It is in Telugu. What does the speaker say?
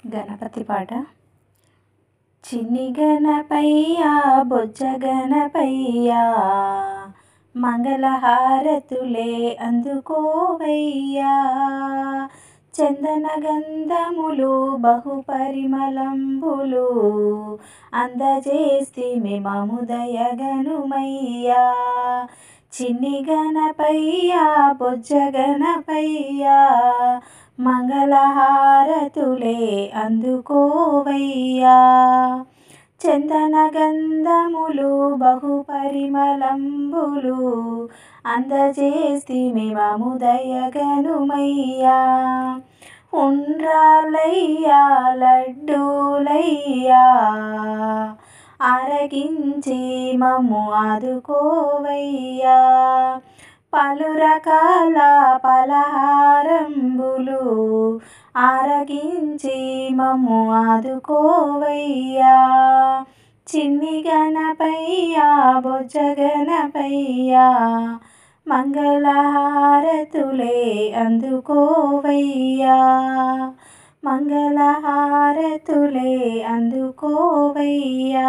గణపతి పాట. చిన్ని గణపయ్యా బొజ్జ గణపయ్యా మంగళహారతులే అందుకోవయ్యా. చందన గంధములు బహుపరిమళంబులు అందజేస్తిమి మము దయగనుమయ్యా. చిన్ని గణపయ్యా బొజ్జ గణపయ్యా మంగళహారతులే అందుకోవయ్యా. చందన గంధములు బహుపరిమళంబులు అందజేస్తిమి మము దయగనుమయ్యా. ఉండ్రాలయ్యా లడ్డూలయ్యా ఆరగించి మమ్ము ఆదుకోవయ్యా. పలు రకాల పలహారంబులు ఆరగించి మమ్ము ఆదుకోవయ్యా. చిన్ని గణపయ్యా బొజ్జ గణపయ్యా మంగళహారతులే అందుకోవయ్యా. మంగళహారతులే అందుకోవయ్యా.